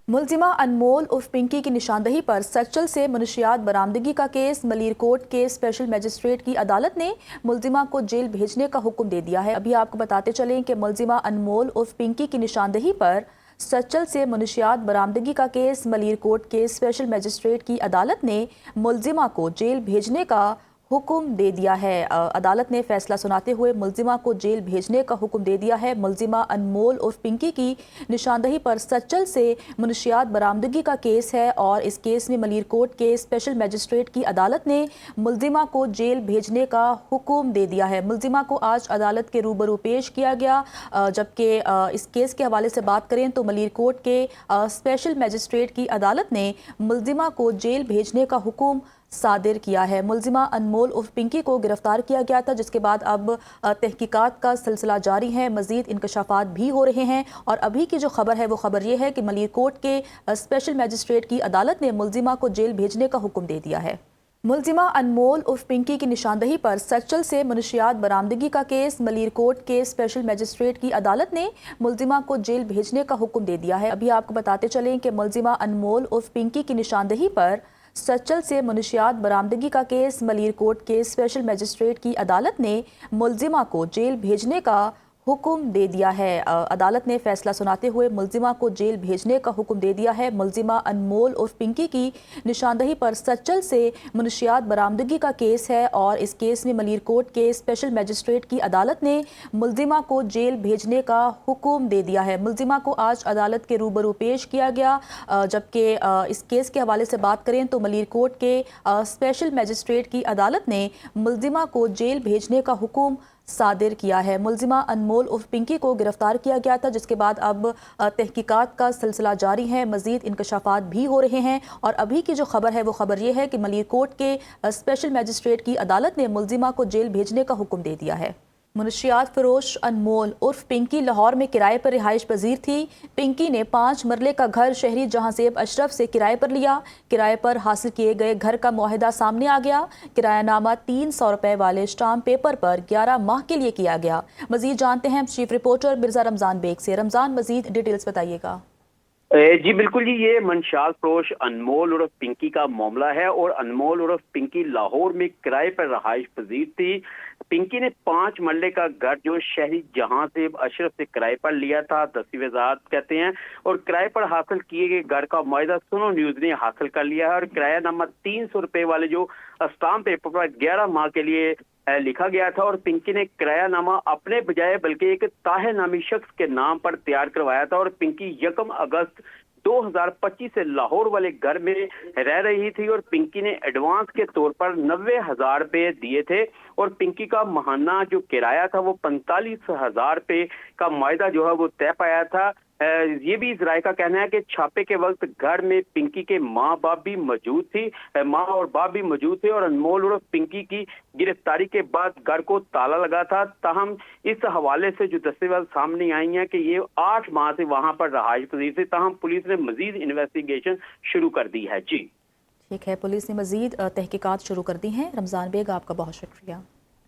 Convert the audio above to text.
मुलजिमा अनमोल उर्फ पिंकी की निशानदही पर सचल से मनशियात बरामदगी का केस मलीरकोट के स्पेशल मजिस्ट्रेट की अदालत ने मुलजिमा को जेल भेजने का हुक्म दे दिया है। अभी आपको बताते चलें कि मुलजिमा अनमोल उर्फ पिंकी की निशानदही पर सचल से मनशियात बरामदगी का केस मलीरकोट के स्पेशल मजिस्ट्रेट की अदालत ने मुलजिमा को जेल भेजने का हुक्म दे दिया है। अदालत ने फैसला सुनाते हुए मुलजिमा को जेल भेजने का हुक्म दे दिया है। मुलजिमा अनमोल उर्फ पिंकी की निशानदही पर सचल से मुनशियात बरामदगी का केस है और इस केस में मलीरकोट के स्पेशल मजिस्ट्रेट की अदालत ने मुलजिमा को जेल भेजने का हुक्म दे दिया है। मुलजिमा को आज अदालत के रूबरू पेश किया गया। जबकि इस केस के हवाले से बात करें तो मलीरकोट के स्पेशल मजिस्ट्रेट की अदालत ने मुलजिमा को जेल भेजने का हुक्म सादिर किया है। मुलजिमा अनमोल उर्फ पिंकी को गिरफ्तार किया गया था, जिसके बाद अब तहकीकात का सिलसिला जारी है। मजीद इंकशाफात भी हो रहे हैं और अभी की जो खबर है वो खबर ये है कि मलीरकोट के स्पेशल मजिस्ट्रेट की अदालत ने मुलजिमा को जेल भेजने का हुक्म दे दिया है। मुलजिमा अनमोल उर्फ पिंकी की निशानदही पर सचल से मुनशियात बरामदगी का केस मलीरकोट के स्पेशल मजिस्ट्रेट की अदालत ने मुलजिमा को जेल भेजने का हुक्म दे दिया है। अभी आपको बताते चलें कि मुलजिमा अनमोल उर्फ पिंकी की निशानदही पर सचल से मुनशियात बरामदगी का केस मलीरकोट के स्पेशल मजिस्ट्रेट की अदालत ने मुलजिमा को जेल भेजने का हुक्म दे दिया है। अदालत ने फैसला सुनाते हुए मुलजिमा को जेल भेजने का हुक्म दे दिया है। मुलजिमा अनमोल उर्फ पिंकी की निशानदही पर सचल से मुनशियात बरामदगी का केस है और इस केस में मलीरकोट के स्पेशल मजिस्ट्रेट की अदालत ने मुलजिमा को जेल भेजने का हुक्म दे दिया है। मुलजिमा को आज अदालत के रूबरू पेश किया गया। जबकि इस केस के हवाले से बात करें तो मलीरकोट के स्पेशल मजिस्ट्रेट की अदालत ने मुलजिमा को जेल भेजने का हुक्म सादिर किया है। मुलजिमा अनमोल उर्फ पिंकी को गिरफ्तार किया गया था, जिसके बाद अब तहकीकात का सिलसिला जारी है। मजीद इंकशाफात भी हो रहे हैं और अभी की जो खबर है वो खबर ये है कि मलीरकोट के स्पेशल मजिस्ट्रेट की अदालत ने मुलजिमा को जेल भेजने का हुक्म दे दिया है। मुनशियात फरोश अनमोल उर्फ पिंकी लाहौर में किराए पर रिहाइश पजीर थी। पिंकी ने 5 मरले का घर शहरी जहांसेब अशरफ से किराए पर लिया। किराए पर हासिल किए गए घर का मुआहिदा सामने आ गया। किरायानामा 300 रुपए वाले स्टाम्प पेपर पर 11 माह के लिए किया गया। मजीद जानते हैं चीफ रिपोर्टर मिर्जा रमजान बेग से। रमजान, मजीद डिटेल्स बताइएगा। जी बिल्कुल जी, ये मनशात फरोश अनमोल उर्फ पिंकी का मामला है और अनमोल उर्फ पिंकी लाहौर में किराए पर रहाइश पजीर थी। पिंकी ने 5 मरले का घर जो शहरी जहां से अशरफ से किराए पर लिया था, दस्तावेजात कहते हैं, और किराए पर हासिल किए गए घर का मुआहिदा सुनो न्यूज ने हासिल कर लिया है और किरायानामा 300 रुपए वाले जो स्टाम्प पेपर पर 11 माह के लिए लिखा गया था और पिंकी ने किरायानामा अपने बजाय बल्कि एक ताहिर नामी शख्स के नाम पर तैयार करवाया था और पिंकी 1 अगस्त 2025 से लाहौर वाले घर में रह रही थी और पिंकी ने एडवांस के तौर पर 90,000 रुपए दिए थे और पिंकी का माहाना जो किराया था वो 45,000 रुपए का मुआहिदा जो है वो तय पाया था। ये भी जराये का कहना है कि छापे के वक्त घर में पिंकी के माँ बाप भी मौजूद थी, माँ और बाप भी मौजूद थे और अनमोल और पिंकी की गिरफ्तारी के बाद घर को ताला लगा था। ताहम इस हवाले से जो दस्तावेज सामने आई हैं कि ये 8 माह से वहां पर रहाइश पजीर थे। ताहम पुलिस ने मजीद इन्वेस्टिगेशन शुरू कर दी है। जी ठीक है, पुलिस ने मजीद तहकीकात शुरू कर दी हैं। रमजान बेग, आपका बहुत शुक्रिया।